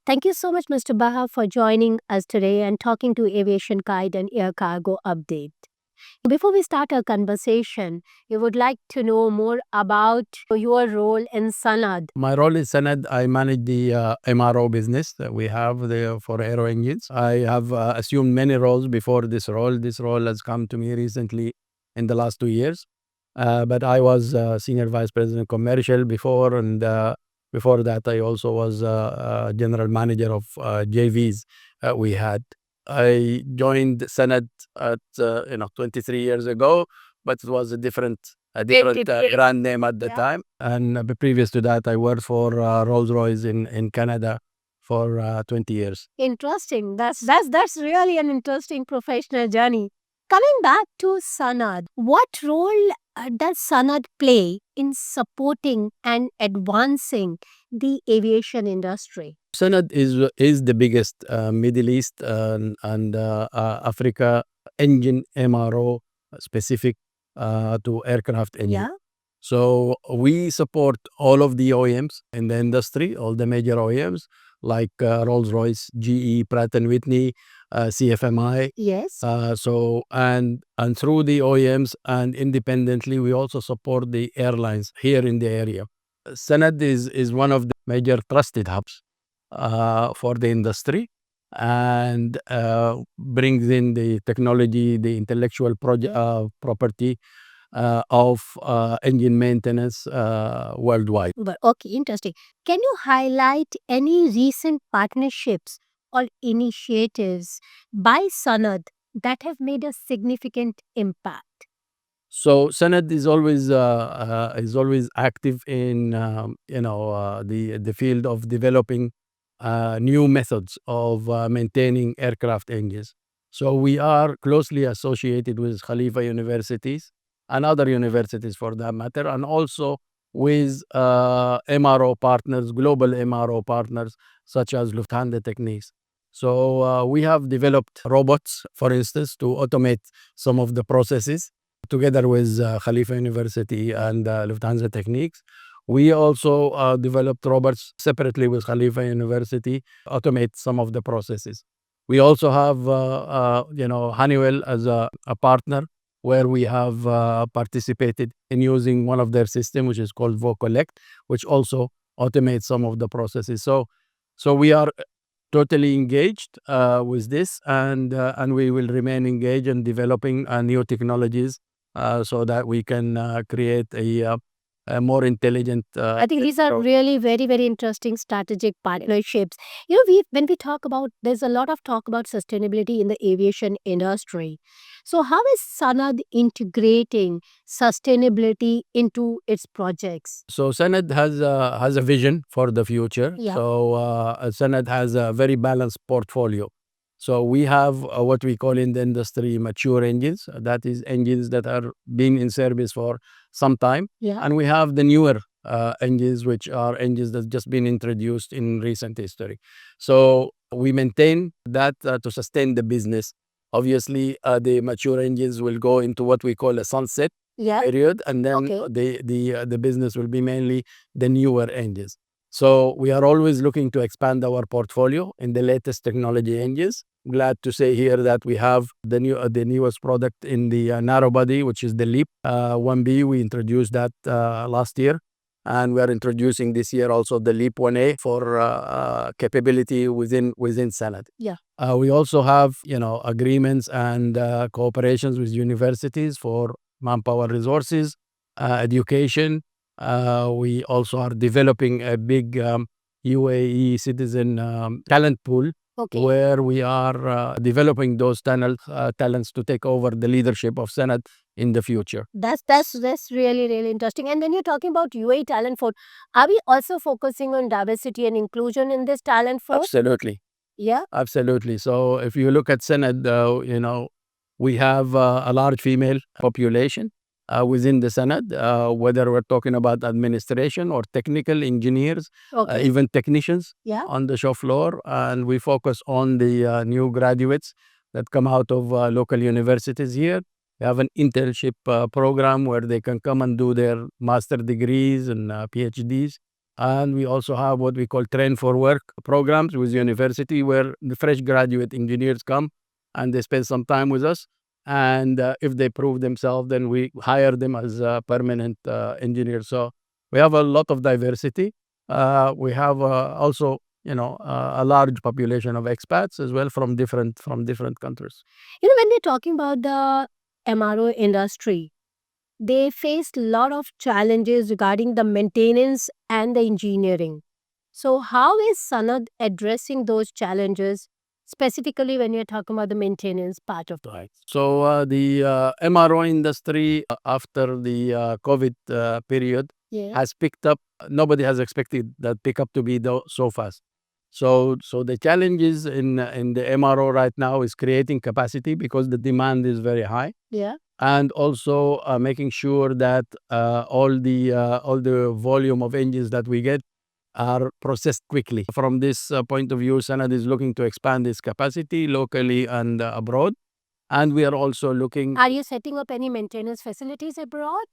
Thank you so much, Mr. Baha, for joining us today and talking to Aviation Guide and Air Cargo Update. Before we start our conversation, we would like to know more about your role in Sanad. My role is Sanad. I manage the MRO business that we have for Aero engines. I have assumed many roles before this role. This role has come to me recently in the last 2 years. But I was Senior Vice President Commercial before, and before that I also was General Manager of JVs we had. I joined Sanad at 23 years ago, but it was a different brand name at the time. And previous to that, I worked for Rolls-Royce in Canada for 20 years. Interesting. That's really an interesting professional journey. Coming back to Sanad, what role does Sanad play in supporting and advancing the aviation industry? Sanad is the biggest Middle East and Africa engine MRO specific to aircraft engine. Yeah. So we support all of the OEMs in the industry, all the major OEMs like Rolls-Royce, GE, Pratt& Whitney, CFMI. Yes. And through the OEMs and independently, we also support the airlines here in the area. Sanad is one of the major trusted hubs for the industry and brings in the technology, the intellectual property of engine maintenance worldwide. But okay, interesting. Can you highlight any recent partnerships or initiatives by Sanad that have made a significant impact? So Sanad is always active in the field of developing new methods of maintaining aircraft engines. So we are closely associated with Khalifa universities and other universities for that matter, and also with MRO partners, global MRO partners such as Lufthansa Techniques. So we have developed robots, for instance, to automate some of the processes together with Khalifa University and Lufthansa Techniques. We also developed robots separately with Khalifa University, automate some of the processes. We also have, Honeywell as a partner where we have participated in using one of their systems, which is called VoCollect, which also automates some of the processes. So we are totally engaged with this, and we will remain engaged in developing new technologies so that we can create a more intelligent. I think these are really very, very interesting strategic partnerships. When we talk about, there's a lot of talk about sustainability in the aviation industry. So, how is Sanad integrating sustainability into its projects? So Sanad has a vision for the future. Yeah. So Sanad has a very balanced portfolio. So we have what we call in the industry mature engines. That is engines that are being in service for some time. Yeah. And we have the newer engines, which are engines that just been introduced in recent history. So we maintain that to sustain the business. Obviously, the mature engines will go into what we call a sunset Yeah. period, and then Okay. the business will be mainly the newer engines. So we are always looking to expand our portfolio in the latest technology engines. Glad to say here that we have the newest product in the narrow body, which is the LEAP 1B. We introduced that last year, and we are introducing this year also the LEAP 1A for capability within Sanad. Yeah. We also have agreements and cooperations with universities for manpower resources, education. We also are developing a big UAE citizen talent pool. Okay. Where we are developing those talents to take over the leadership of Sanad in the future. That's really, really interesting. And when you're talking about UAE talent force, are we also focusing on diversity and inclusion in this talent force? Absolutely. Yeah. Absolutely. So if you look at Sanad, we have a large female population within the Sanad, whether we're talking about administration or technical engineers, Okay. even technicians Yeah. on the shop floor. And we focus on the new graduates that come out of local universities here. We have an internship program where they can come and do their master degrees and PhDs And we also have what we call train for work programs with university, where the fresh graduate engineers come and they spend some time with us. And if they prove themselves, then we hire them as permanent engineers. So we have a lot of diversity. We have also, a large population of expats as well from different countries. When we're talking about the MRO industry, they faced a lot of challenges regarding the maintenance and the engineering. So, how is Sanad addressing those challenges, specifically when you're talking about the maintenance part of it? Right. So the MRO industry after the COVID period Yeah. has picked up. Nobody has expected that pickup to be so fast. So the challenges in the MRO right now is creating capacity because the demand is very high, Yeah. and also making sure that all the volume of engines that we get are processed quickly. From this point of view, Sanad is looking to expand its capacity locally and abroad. And we are also looking. Are you setting up any maintenance facilities abroad?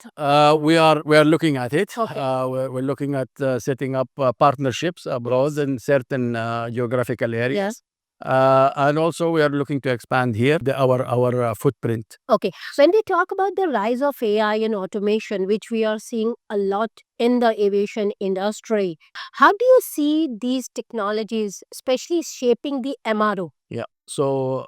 We are looking at it. Okay. We're looking at setting up partnerships abroad in certain geographical areas. And also we are looking to expand here our footprint. Okay. When we talk about the rise of AI and automation, which we are seeing a lot in the aviation industry, how do you see these technologies, especially shaping the MRO? Yeah. So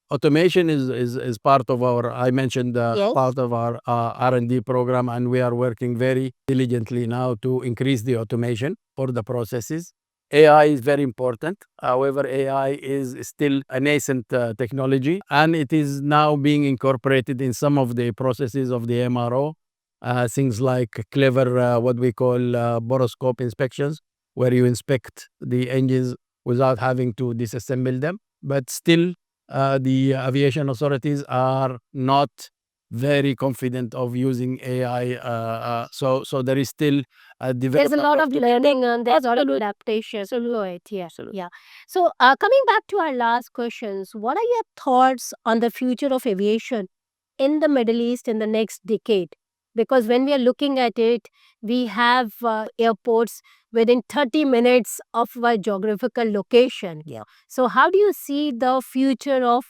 automation is part of our, I mentioned, Yes. part of our R&D program, and we are working very diligently now to increase the automation for the processes. AI is very important. However, AI is still a nascent technology, and it is now being incorporated in some of the processes of the MRO. Things like clever, what we call boroscope inspections, where you inspect the engines without having to disassemble them. But still, the aviation authorities are not very confident of using AI. So there is still a There's a development lot of to be learning and there's a lot of adaptation. Yeah. Absolutely. Yeah. So, coming back to our last questions, what are your thoughts on the future of aviation in the Middle East in the next decade? Because when we are looking at it, we have airports within 30 minutes of our geographical location. Yeah. So, how do you see the future of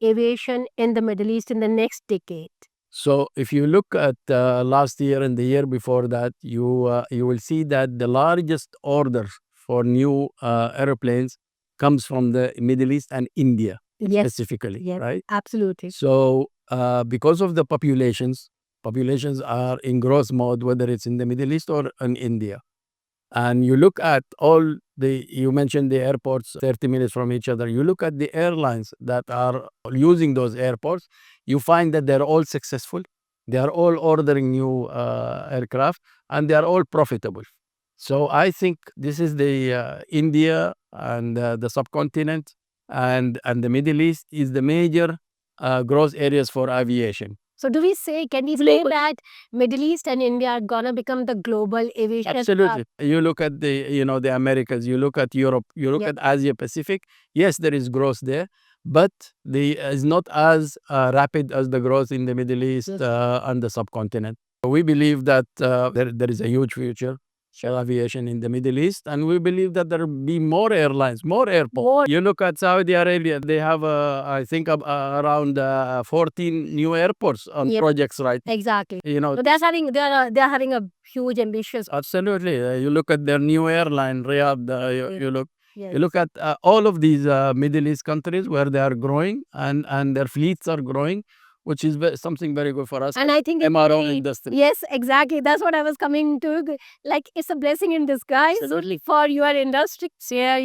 aviation in the Middle East in the next decade? So if you look at last year and the year before that, you will see that the largest order for new airplanes comes from the Middle East and India. Yes. Specifically, Yes, right? absolutely. So because of the populations are in growth mode, whether it's in the Middle East or in India. And you look at you mentioned the airports 30 minutes from each other. You look at the airlines that are using those airports, you find that they're all successful. They are all ordering new aircraft, and they are all profitable. So I think this is the India and the subcontinent and the Middle East is the major growth areas for aviation. So can we say that Middle East and India are gonna become the global aviation hub? Absolutely. You look at the Americas, you look at Europe, you look Yeah. at Asia Pacific. Yes, there is growth there, but the is not as rapid as the growth in the Middle East Yes. and the subcontinent. We believe that there is a huge future for aviation in the Middle East, and we believe that there will be more airlines, more airports. More. You look at Saudi Arabia; they have, I think, around 14 new airports on Yep. projects right. Exactly. You know, So they're having a huge ambitious. absolutely. You look at their new airline, Riyadh. Yes. You look at all of these Middle East countries where they are growing and their fleets are growing, which is something very good for us. And I think MRO industry. yes, exactly. That's what I was coming to. Like, it's a blessing in disguise. Absolutely. For your industry. Yeah,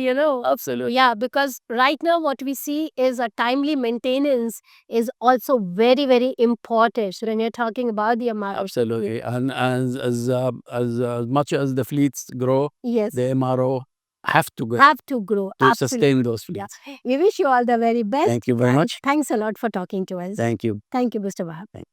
Absolutely. Yeah, because right now what we see is a timely maintenance is also very, very important. So when you're talking about the amount. Absolutely. And as much as the fleets grow, Yes. the MRO have to grow Have to grow. to Absolutely. sustain those Yeah. fleets. We wish you all the very best. Thank you very and much. Thanks a lot for talking to us. Thank you. Thank you, Mr. Wahab.